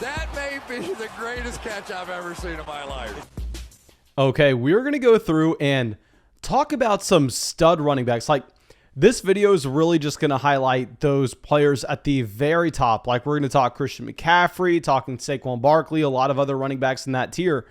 That may be the greatest catch I've ever seen in my life. Okay, we're going to go through and talk about some stud running backs. Like, this video is really just going to highlight those players at the very top. Like, we're going to talk Christian McCaffrey, talking Saquon Barkley, a lot of other running backs in that tier.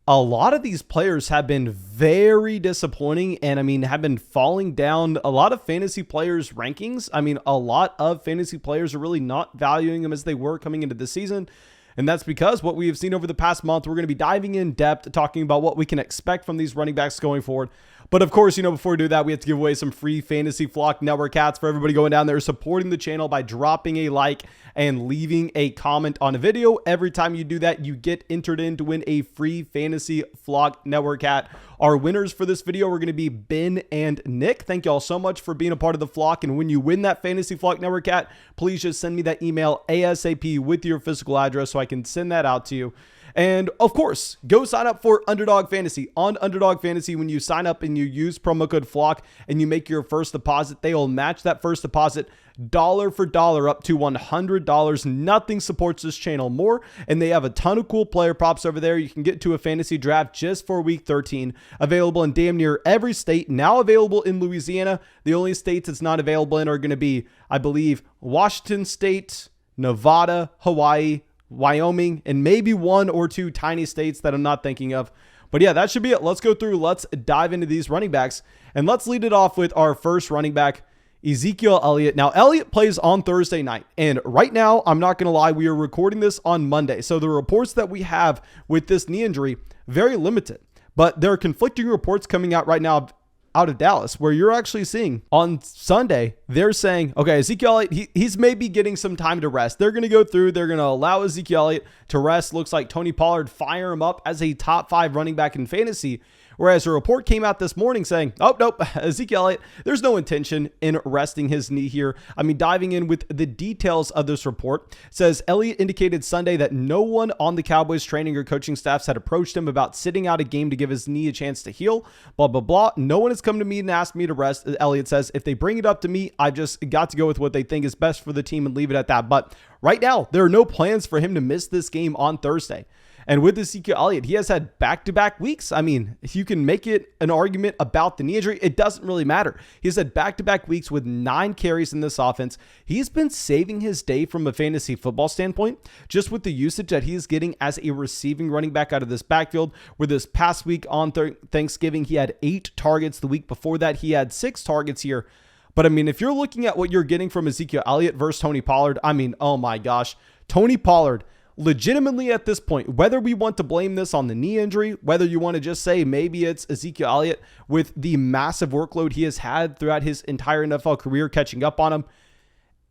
A lot of these players have been very disappointing and, have been falling down a lot of fantasy players' rankings. A lot of fantasy players are really not valuing them as they were coming into the season. And that's because what we have seen over the past month, we're going to be diving in depth, talking about what we can expect from these running backs going forward. But of course, before we do that, we have to give away some free Fantasy Flock Network hats for everybody going down there supporting the channel by dropping a like and leaving a comment on a video. Every time you do that, you get entered in to win a free Fantasy Flock Network hat. Our winners for this video are going to be Ben and Nick. Thank you all so much for being a part of the flock. And when you win that Fantasy Flock Network hat, please just send me that email ASAP with your physical address so I can send that out to you. And of course, go sign up for Underdog Fantasy. On Underdog Fantasy, when you sign up and you use promo code FLOCK and you make your first deposit, they will match that first deposit dollar for dollar up to $100. Nothing supports this channel more. And they have a ton of cool player props over there. You can get to a fantasy draft just for week 13. Available in damn near every state. Now available in Louisiana. The only states it's not available in are going to be, I believe, Washington State, Nevada, Hawaii, Wyoming, and maybe one or two tiny states that I'm not thinking of. But yeah, that should be it. Let's go through. Let's dive into these running backs. And let's lead it off with our first running back, Ezekiel Elliott. Now, Elliott plays on Thursday night. And right now, I'm not going to lie, we are recording this on Monday. So the reports that we have with this knee injury, very limited. But there are conflicting reports coming out right now out of Dallas, where you're actually seeing on Sunday, they're saying, okay, Ezekiel Elliott, he's maybe getting some time to rest. They're going to go through, they're going to allow Ezekiel Elliott to rest. Looks like Tony Pollard fire him up as a top 5 running back in fantasy. Whereas a report came out this morning saying, oh, nope, Ezekiel Elliott, there's no intention in resting his knee here. Diving in with the details of this report, says Elliott indicated Sunday that no one on the Cowboys training or coaching staffs had approached him about sitting out a game to give his knee a chance to heal, blah, blah, blah. No one has come to me and asked me to rest. Elliott says, if they bring it up to me, I've just got to go with what they think is best for the team and leave it at that. But right now, there are no plans for him to miss this game on Thursday. And with Ezekiel Elliott, he has had back-to-back weeks. If you can make it an argument about the knee injury, it doesn't really matter. He's had back-to-back weeks with 9 carries in this offense. He's been saving his day from a fantasy football standpoint, just with the usage that he's getting as a receiving running back out of this backfield. Where this past week on Thanksgiving, he had 8 targets. The week before that, he had 6 targets here. But if you're looking at what you're getting from Ezekiel Elliott versus Tony Pollard, oh my gosh, Tony Pollard, legitimately at this point, whether we want to blame this on the knee injury, whether you want to just say maybe it's Ezekiel Elliott with the massive workload he has had throughout his entire NFL career catching up on him,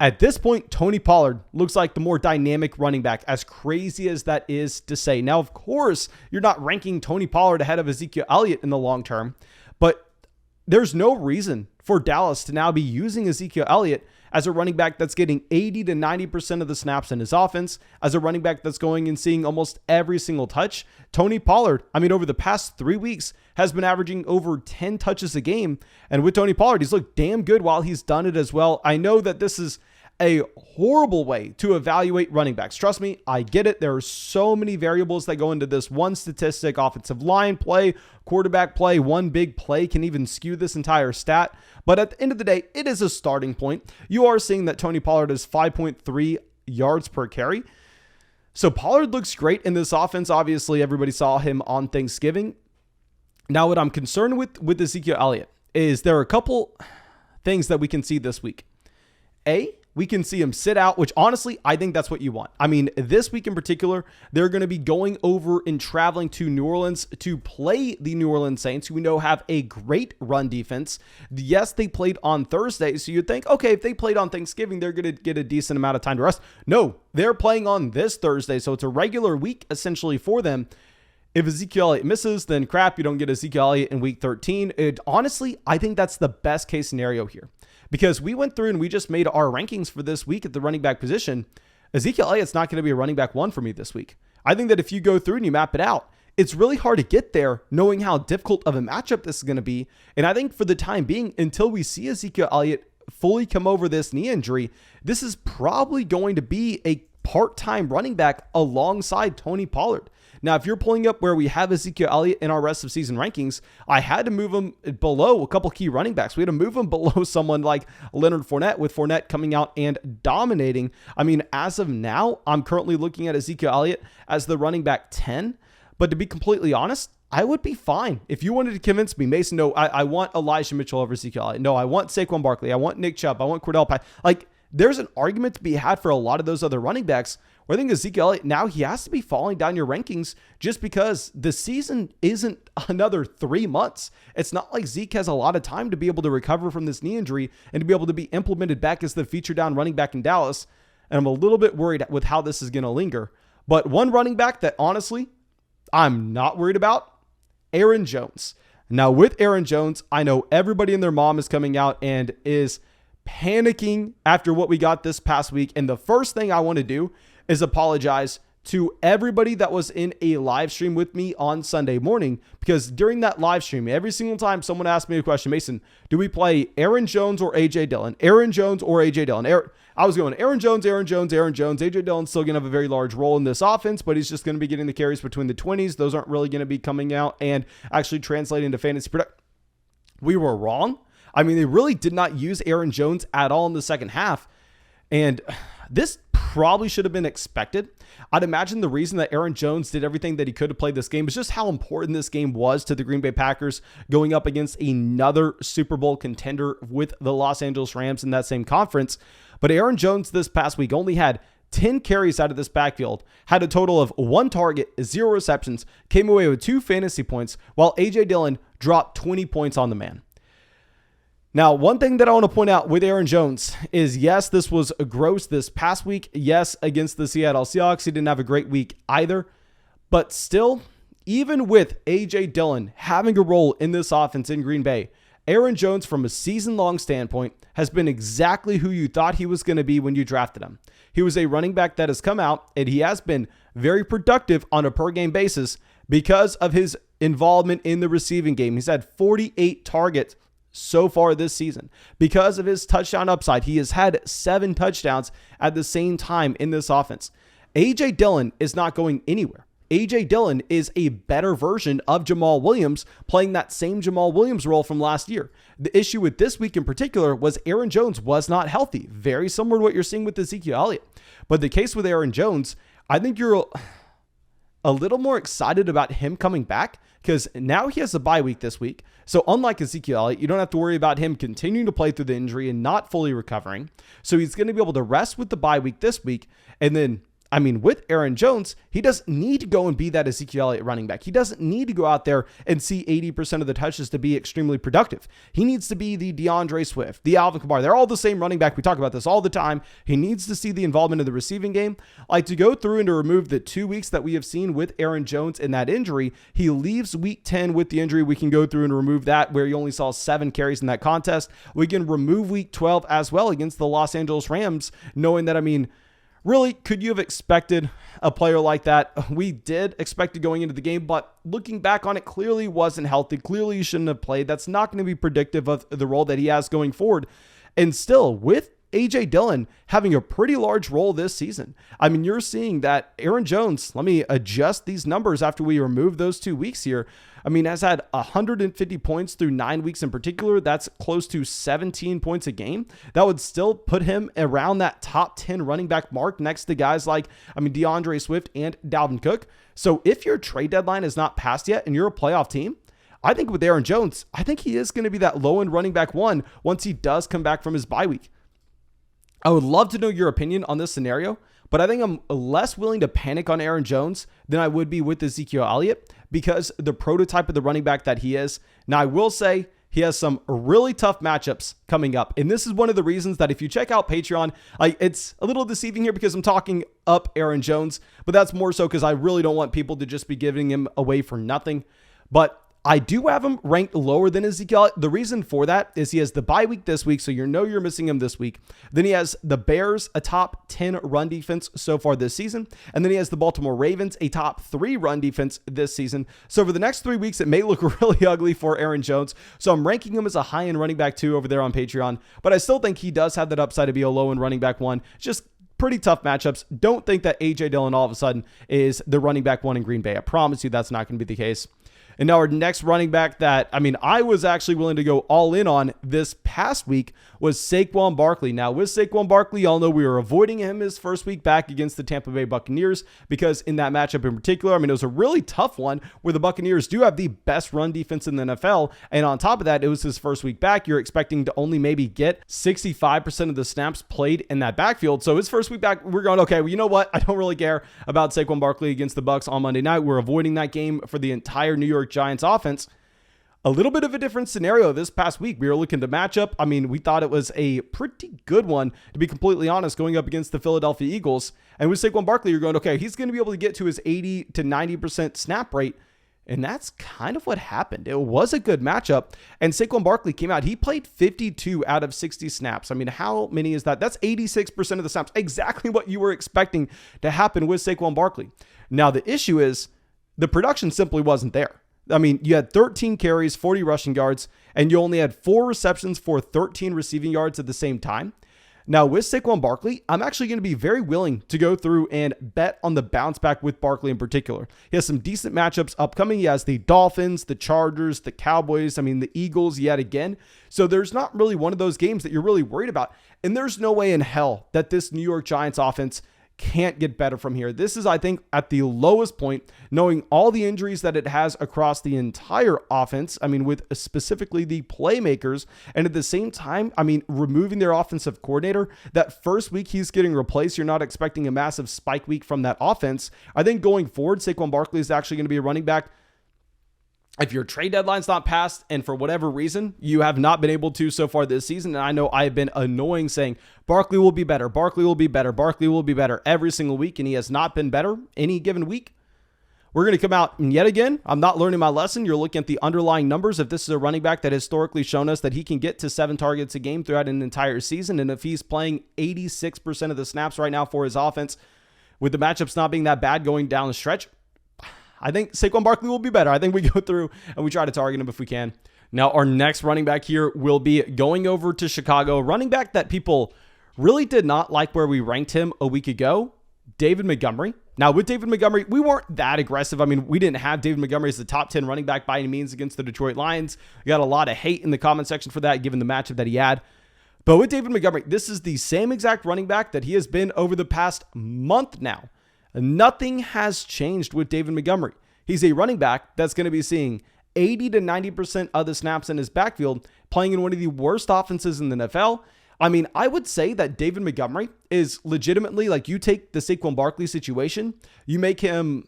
at this point, Tony Pollard looks like the more dynamic running back, as crazy as that is to say. Now, of course, you're not ranking Tony Pollard ahead of Ezekiel Elliott in the long term, but there's no reason for Dallas to now be using Ezekiel Elliott as a running back that's getting 80 to 90% of the snaps in his offense, as a running back that's going and seeing almost every single touch. Tony Pollard, over the past 3 weeks, has been averaging over 10 touches a game. And with Tony Pollard, he's looked damn good while he's done it as well. I know that this is a horrible way to evaluate running backs. Trust me, I get it. There are so many variables that go into this one statistic. Offensive line play, quarterback play, one big play can even skew this entire stat. But at the end of the day, it is a starting point. You are seeing that Tony Pollard is 5.3 yards per carry. So Pollard looks great in this offense. Obviously, everybody saw him on Thanksgiving. Now, what I'm concerned with Ezekiel Elliott is there are a couple things that we can see this week. We can see him sit out, which honestly, I think that's what you want. This week in particular, they're going to be going over and traveling to New Orleans to play the New Orleans Saints, who we know have a great run defense. Yes, they played on Thursday, so you'd think, okay, if they played on Thanksgiving, they're going to get a decent amount of time to rest. No, they're playing on this Thursday, so it's a regular week essentially for them. If Ezekiel Elliott misses, then crap, you don't get Ezekiel Elliott in week 13. Honestly, I think that's the best case scenario here. Because we went through and we just made our rankings for this week at the running back position. Ezekiel Elliott's not going to be a running back 1 for me this week. I think that if you go through and you map it out, it's really hard to get there knowing how difficult of a matchup this is going to be. And I think for the time being, until we see Ezekiel Elliott fully come over this knee injury, this is probably going to be a part-time running back alongside Tony Pollard. Now, if you're pulling up where we have Ezekiel Elliott in our rest of season rankings, I had to move him below a couple key running backs. We had to move him below someone like Leonard Fournette, with Fournette coming out and dominating. I mean, as of now, I'm currently looking at Ezekiel Elliott as the running back 10. But to be completely honest, I would be fine. If you wanted to convince me, Mason, no, I want Elijah Mitchell over Ezekiel Elliott. No, I want Saquon Barkley. I want Nick Chubb. I want Cordell Patterson. Like, there's an argument to be had for a lot of those other running backs, where I think Ezekiel Elliott, now he has to be falling down your rankings just because the season isn't another 3 months. It's not like Zeke has a lot of time to be able to recover from this knee injury and to be able to be implemented back as the feature down running back in Dallas. And I'm a little bit worried with how this is going to linger. But one running back that honestly I'm not worried about, Aaron Jones. Now with Aaron Jones, I know everybody and their mom is coming out and is panicking after what we got this past week. And the first thing I want to do is apologize to everybody that was in a live stream with me on Sunday morning, because during that live stream, every single time someone asked me a question, Mason, do we play Aaron Jones or AJ Dillon? Aaron Jones or AJ Dillon? I was going Aaron Jones, Aaron Jones, Aaron Jones. AJ Dillon's still going to have a very large role in this offense, but he's just going to be getting the carries between the 20s. Those aren't really going to be coming out and actually translating to fantasy production. We were wrong. I mean, they really did not use Aaron Jones at all in the second half. And this probably should have been expected. I'd imagine the reason that Aaron Jones did everything that he could to play this game is just how important this game was to the Green Bay Packers, going up against another Super Bowl contender with the Los Angeles Rams in that same conference. But Aaron Jones this past week only had 10 carries out of this backfield, had a total of 1 target, 0 receptions, came away with 2 fantasy points, while AJ Dillon dropped 20 points on the man. Now, one thing that I want to point out with Aaron Jones is, yes, this was gross this past week. Yes, against the Seattle Seahawks, he didn't have a great week either. But still, even with A.J. Dillon having a role in this offense in Green Bay, Aaron Jones, from a season-long standpoint, has been exactly who you thought he was going to be when you drafted him. He was a running back that has come out, and he has been very productive on a per-game basis because of his involvement in the receiving game. He's had 48 targets so far this season. Because of his touchdown upside, he has had 7 touchdowns at the same time in this offense. A.J. Dillon is not going anywhere. A.J. Dillon is a better version of Jamal Williams, playing that same Jamal Williams role from last year. The issue with this week in particular was Aaron Jones was not healthy. Very similar to what you're seeing with Ezekiel Elliott. But the case with Aaron Jones, I think you're a little more excited about him coming back, because now he has a bye week this week. So unlike Ezekiel Elliott, you don't have to worry about him continuing to play through the injury and not fully recovering. So he's going to be able to rest with the bye week this week. And then, I mean, with Aaron Jones, he doesn't need to go and be that Ezekiel Elliott running back. He doesn't need to go out there and see 80% of the touches to be extremely productive. He needs to be the DeAndre Swift, the Alvin Kamara. They're all the same running back. We talk about this all the time. He needs to see the involvement in the receiving game. Like, to go through and to remove the 2 weeks that we have seen with Aaron Jones in that injury, he leaves week 10 with the injury. We can go through and remove that, where he only saw 7 carries in that contest. We can remove week 12 as well against the Los Angeles Rams, knowing that, I mean, really, could you have expected a player like that? We did expect it going into the game, but looking back on it, clearly wasn't healthy. Clearly, you shouldn't have played. That's not going to be predictive of the role that he has going forward. And still, with A.J. Dillon having a pretty large role this season, I mean, you're seeing that Aaron Jones, let me adjust these numbers after we remove those 2 weeks here, I mean, has had 150 points through 9 weeks in particular. That's close to 17 points a game. That would still put him around that top 10 running back mark next to guys like, I mean, DeAndre Swift and Dalvin Cook. So if your trade deadline is not passed yet and you're a playoff team, I think with Aaron Jones, I think he is going to be that low-end running back 1 once he does come back from his bye week. I would love to know your opinion on this scenario, but I think I'm less willing to panic on Aaron Jones than I would be with Ezekiel Elliott, because the prototype of the running back that he is. Now, I will say he has some really tough matchups coming up. And this is one of the reasons that if you check out Patreon, it's a little deceiving here because I'm talking up Aaron Jones, but that's more so because I really don't want people to just be giving him away for nothing. But I do have him ranked lower than Ezekiel. The reason for that is he has the bye week this week, so you're missing him this week. Then he has the Bears, a top 10 run defense so far this season. And then he has the Baltimore Ravens, a top 3 run defense this season. So for the next 3 weeks, it may look really ugly for Aaron Jones. So I'm ranking him as a high-end running back 2 over there on Patreon. But I still think he does have that upside to be a low-end running back 1. Just pretty tough matchups. Don't think that A.J. Dillon all of a sudden is the running back one in Green Bay. I promise you that's not going to be the case. And now our next running back that, I was actually willing to go all in on this past week was Saquon Barkley. Now, with Saquon Barkley, y'all know we were avoiding him his first week back against the Tampa Bay Buccaneers because in that matchup in particular, it was a really tough one where the Buccaneers do have the best run defense in the NFL. And on top of that, it was his first week back. You're expecting to only maybe get 65% of the snaps played in that backfield. So his first week back, we're going, okay, well, you know what? I don't really care about Saquon Barkley against the Bucs on Monday night. We're avoiding that game for the entire New York Giants offense. A little bit of a different scenario this past week. We were looking to match up. We thought it was a pretty good one, to be completely honest, going up against the Philadelphia Eagles. And with Saquon Barkley, you're going, okay, he's going to be able to get to his 80 to 90% snap rate. And that's kind of what happened. It was a good matchup. And Saquon Barkley came out. He played 52 out of 60 snaps. How many is that? That's 86% of the snaps. Exactly what you were expecting to happen with Saquon Barkley. Now, the issue is the production simply wasn't there. You had 13 carries, 40 rushing yards, and you only had 4 receptions for 13 receiving yards at the same time. Now, with Saquon Barkley, I'm actually going to be very willing to go through and bet on the bounce back with Barkley in particular. He has some decent matchups upcoming. He has the Dolphins, the Chargers, the Cowboys, the Eagles yet again. So there's not really one of those games that you're really worried about. And there's no way in hell that this New York Giants offense can't get better from here. This is, I think, at the lowest point, knowing all the injuries that it has across the entire offense. With specifically the playmakers, and at the same time, removing their offensive coordinator. That first week he's getting replaced, you're not expecting a massive spike week from that offense. I think going forward, Saquon Barkley is actually going to be a running back. If your trade deadline's not passed and for whatever reason you have not been able to so far this season, and I know I've been annoying saying Barkley will be better, Barkley will be better, Barkley will be better every single week, and he has not been better any given week. We're going to come out and yet again, I'm not learning my lesson. You're looking at the underlying numbers. If this is a running back that historically shown us that he can get to 7 targets a game throughout an entire season, and if he's playing 86% of the snaps right now for his offense, with the matchups not being that bad going down the stretch, I think Saquon Barkley will be better. I think we go through and we try to target him if we can. Now, our next running back here will be going over to Chicago. Running back that people really did not like where we ranked him a week ago, David Montgomery. Now, with David Montgomery, we weren't that aggressive. We didn't have David Montgomery as the top 10 running back by any means against the Detroit Lions. We got a lot of hate in the comment section for that, given the matchup that he had. But with David Montgomery, this is the same exact running back that he has been over the past month now. Nothing has changed with David Montgomery. He's a running back that's going to be seeing 80 to 90% of the snaps in his backfield, playing in one of the worst offenses in the NFL. I would say that David Montgomery is legitimately, like, you take the Saquon Barkley situation, you make him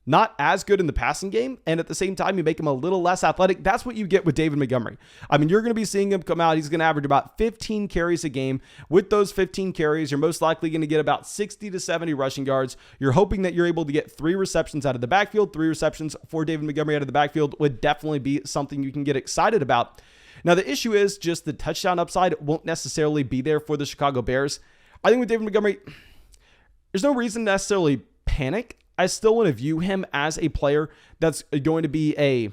not as good in the passing game, and at the same time, you make him a little less athletic. That's what you get with David Montgomery. You're going to be seeing him come out. He's going to average about 15 carries a game. With those 15 carries, you're most likely going to get about 60 to 70 rushing yards. You're hoping that you're able to get 3 receptions out of the backfield. 3 receptions for David Montgomery out of the backfield would definitely be something you can get excited about. Now, the issue is just the touchdown upside won't necessarily be there for the Chicago Bears. I think with David Montgomery, there's no reason to necessarily panic. I still want to view him as a player that's going to be a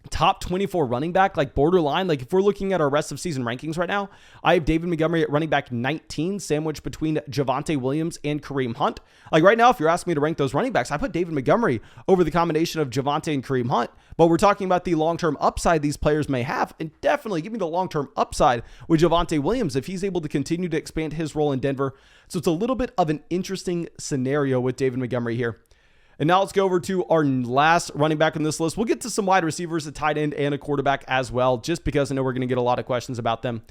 top 24 running back, like borderline. Like, if we're looking at our rest of season rankings right now, I have David Montgomery at running back 19, sandwiched between Javonte Williams and Kareem Hunt. Like, right now, if you're asking me to rank those running backs, I put David Montgomery over the combination of Javonte and Kareem Hunt. But we're talking about the long-term upside these players may have, and definitely give me the long-term upside with Javonte Williams if he's able to continue to expand his role in Denver. So it's a little bit of an interesting scenario with David Montgomery here. And now let's go over to our last running back on this list. We'll get to some wide receivers, a tight end, and a quarterback as well, just because I know we're going to get a lot of questions about them.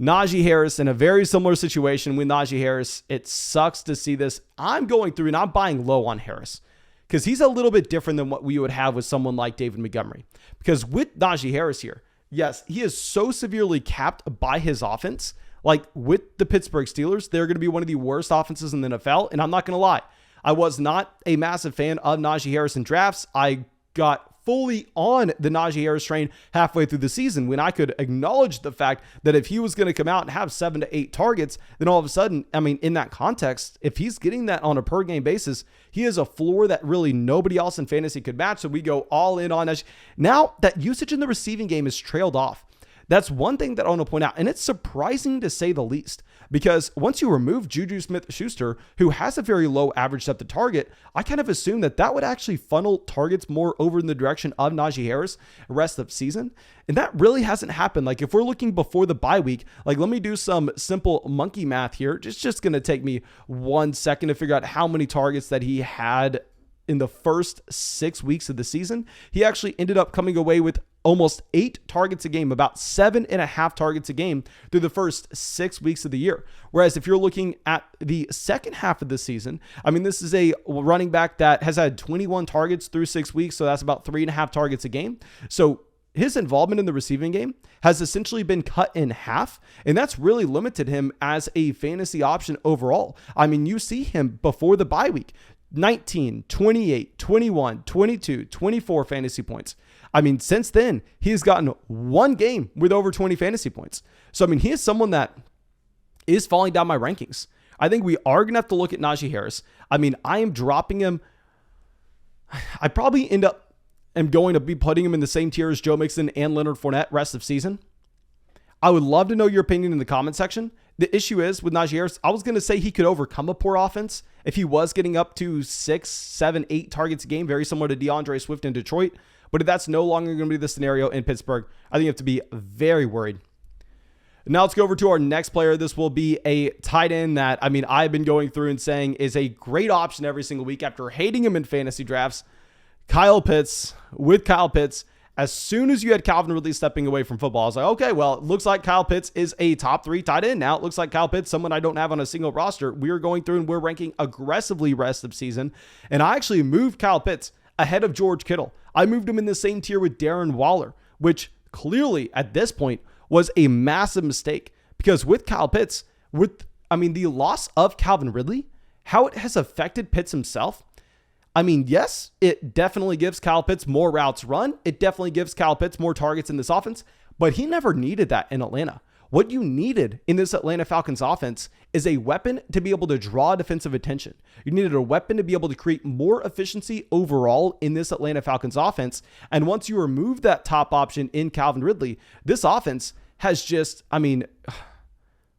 Najee Harris, in a very similar situation with Najee Harris. It sucks to see this. I'm going through and I'm buying low on Harris because he's a little bit different than what we would have with someone like David Montgomery. Because with Najee Harris here, yes, he is so severely capped by his offense. Like, with the Pittsburgh Steelers, they're going to be one of the worst offenses in the NFL, and I'm not going to lie. I was not a massive fan of Najee Harris in drafts. I got fully on the Najee Harris train halfway through the season when I could acknowledge the fact that if he was going to come out and have 7 to 8 targets, then all of a sudden, in that context, if he's getting that on a per game basis, he is a floor that really nobody else in fantasy could match. So we go all in on Najee. Now that usage in the receiving game is trailed off. That's one thing that I want to point out. And it's surprising to say the least, because once you remove Juju Smith-Schuster, who has a very low average depth of target, I kind of assumed that that would actually funnel targets more over in the direction of Najee Harris rest of season. And that really hasn't happened. Like if we're looking before the bye week, like let me do some simple monkey math here. It's just going to take me 1 second to figure out how many targets that he had in the first 6 weeks of the season. He actually ended up coming away with almost 8 targets a game, about 7.5 targets a game through the first 6 weeks of the year. Whereas if you're looking at the second half of the season, I mean, this is a running back that has had 21 targets through 6 weeks. So that's about 3.5 targets a game. So his involvement in the receiving game has essentially been cut in half, and that's really limited him as a fantasy option overall. I mean, you see him before the bye week, 19, 28, 21, 22, 24 fantasy points. I mean, since then, he's gotten one game with over 20 fantasy points. So, I mean, he is someone that is falling down my rankings. I think we are going to have to look at Najee Harris. I mean, I am dropping him. I probably am going to be putting him in the same tier as Joe Mixon and Leonard Fournette rest of season. I would love to know your opinion in the comment section. The issue is with Najee Harris, I was going to say he could overcome a poor offense if he was getting up to 6, 7, 8 targets a game, very similar to DeAndre Swift in Detroit. But if that's no longer going to be the scenario in Pittsburgh, I think you have to be very worried. Now let's go over to our next player. This will be a tight end that, I mean, I've been going through and saying is a great option every single week after hating him in fantasy drafts. Kyle Pitts. With Kyle Pitts, as soon as you had Calvin Ridley stepping away from football, I was like, okay, well, it looks like Kyle Pitts is a top 3 tight end now. It looks like Kyle Pitts, someone I don't have on a single roster. We are going through and we're ranking aggressively rest of season. And I actually moved Kyle Pitts ahead of George Kittle. I moved him in the same tier with Darren Waller, which clearly at this point was a massive mistake, because with Kyle Pitts, the loss of Calvin Ridley, how it has affected Pitts himself. I mean, yes, it definitely gives Kyle Pitts more routes run. It definitely gives Kyle Pitts more targets in this offense, but he never needed that in Atlanta. What you needed in this Atlanta Falcons offense is a weapon to be able to draw defensive attention. You needed a weapon to be able to create more efficiency overall in this Atlanta Falcons offense. And once you remove that top option in Calvin Ridley, this offense has just,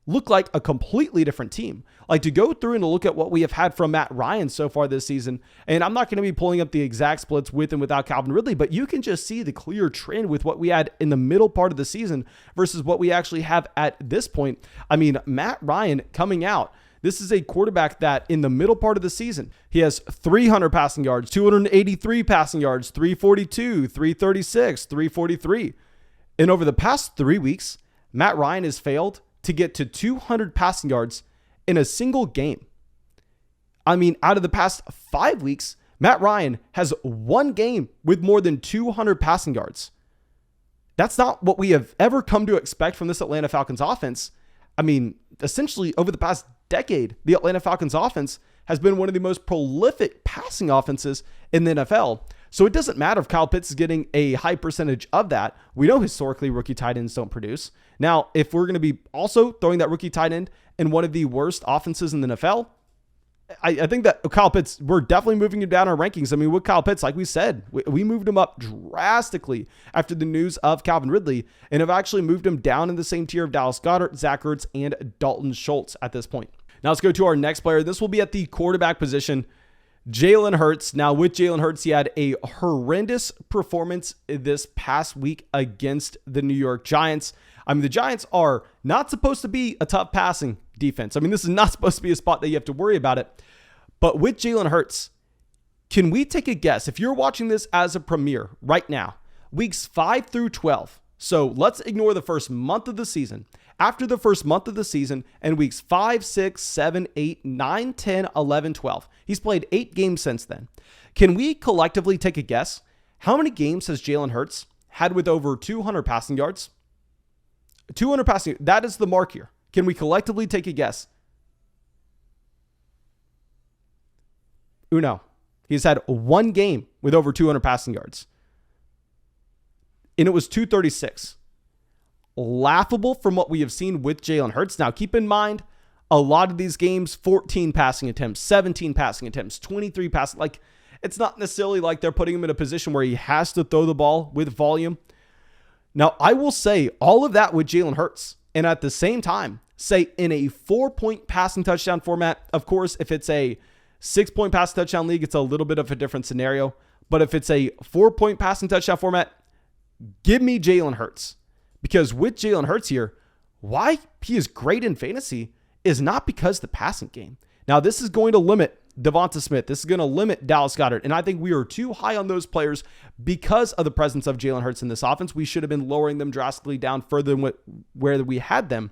look like a completely different team. Like, to go through and to look at what we have had from Matt Ryan so far this season, and I'm not going to be pulling up the exact splits with and without Calvin Ridley, but you can just see the clear trend with what we had in the middle part of the season versus what we actually have at this point. I mean, Matt Ryan coming out, this is a quarterback that in the middle part of the season, he has 300 passing yards, 283 passing yards, 342, 336, 343. And over the past 3 weeks, Matt Ryan has failed to get to 200 passing yards in a single game. I mean, out of the past 5 weeks, Matt Ryan has one game with more than 200 passing yards. That's not what we have ever come to expect from this Atlanta Falcons offense. I mean, essentially over the past decade, the Atlanta Falcons offense has been one of the most prolific passing offenses in the NFL. So it doesn't matter if Kyle Pitts is getting a high percentage of that. We know historically rookie tight ends don't produce. Now, if we're going to be also throwing that rookie tight end in one of the worst offenses in the NFL, I think that Kyle Pitts, we're definitely moving him down our rankings. I mean, with Kyle Pitts, like we said, we moved him up drastically after the news of Calvin Ridley, and have actually moved him down in the same tier of Dallas Goedert, Zach Ertz, and Dalton Schultz at this point. Now let's go to our next player. This will be at the quarterback position. Jalen Hurts. Now, with Jalen Hurts, he had a horrendous performance this past week against the New York Giants. I mean, the Giants are not supposed to be a tough passing defense. I mean, this is not supposed to be a spot that you have to worry about it. But with Jalen Hurts, can we take a guess? If you're watching this as a premiere right now, weeks 5 through 12. So let's ignore the first month of the season. After the first month of the season and weeks 5, 6, 7, 8, 9, 10, 11, 12. He's played 8 games since then. Can we collectively take a guess? How many games has Jalen Hurts had with over 200 passing yards? 200 passing. That is the mark here. Can we collectively take a guess? Uno. He's had one game with over 200 passing yards. And it was 236. Laughable from what we have seen with Jalen Hurts. Now, keep in mind, a lot of these games, 14 passing attempts, 17 passing attempts, 23 passing. Like, it's not necessarily like they're putting him in a position where he has to throw the ball with volume. Now, I will say all of that with Jalen Hurts, and at the same time, say in a 4-point passing touchdown format. Of course, if it's a 6-point passing touchdown league, it's a little bit of a different scenario. But if it's a 4-point passing touchdown format, give me Jalen Hurts. Because with Jalen Hurts here, why he is great in fantasy is not because the passing game. Now, this is going to limit Devonta Smith. This is going to limit Dallas Goedert. And I think we are too high on those players because of the presence of Jalen Hurts in this offense. We should have been lowering them drastically down further than where we had them.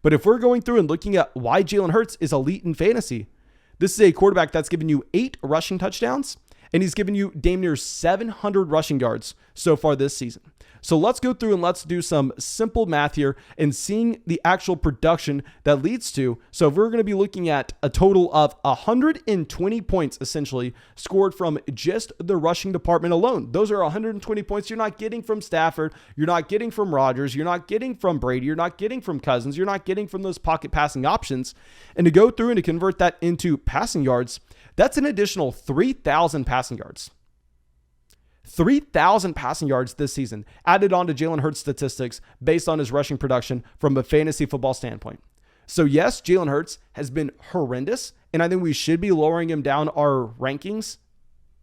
But if we're going through and looking at why Jalen Hurts is elite in fantasy, this is a quarterback that's given you 8 rushing touchdowns, and he's given you damn near 700 rushing yards so far this season. So let's go through and let's do some simple math here and seeing the actual production that leads to. So if we're going to be looking at a total of 120 points essentially scored from just the rushing department alone. Those are 120 points you're not getting from Stafford. You're not getting from Rodgers. You're not getting from Brady. You're not getting from Cousins. You're not getting from those pocket passing options. And to go through and to convert that into passing yards, that's an additional 3,000 passing yards. 3,000 passing yards this season added on to Jalen Hurts statistics based on his rushing production from a fantasy football standpoint. So yes, Jalen Hurts has been horrendous, and I think we should be lowering him down our rankings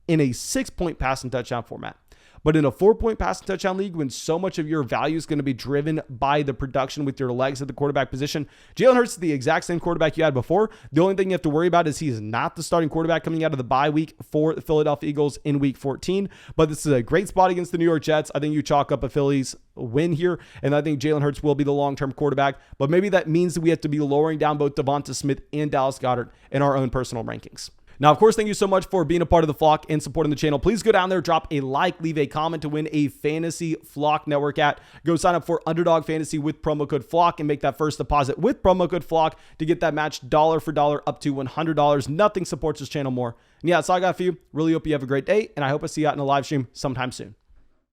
in a 6-point passing touchdown format. But in a 4-point passing touchdown league, when so much of your value is going to be driven by the production with your legs at the quarterback position, Jalen Hurts is the exact same quarterback you had before. The only thing you have to worry about is he's not the starting quarterback coming out of the bye week for the Philadelphia Eagles in week 14. But this is a great spot against the New York Jets. I think you chalk up a Phillies win here, and I think Jalen Hurts will be the long-term quarterback. But maybe that means that we have to be lowering down both Devonta Smith and Dallas Goedert in our own personal rankings. Now, of course, thank you so much for being a part of the flock and supporting the channel. Please go down there, drop a like, leave a comment to win a Fantasy Flock Network hat. Go sign up for Underdog Fantasy with promo code FLOCK and make that first deposit with promo code FLOCK to get that match dollar for dollar up to $100. Nothing supports this channel more. And yeah, that's all I got for you. Really hope you have a great day, and I hope I see you out in a live stream sometime soon.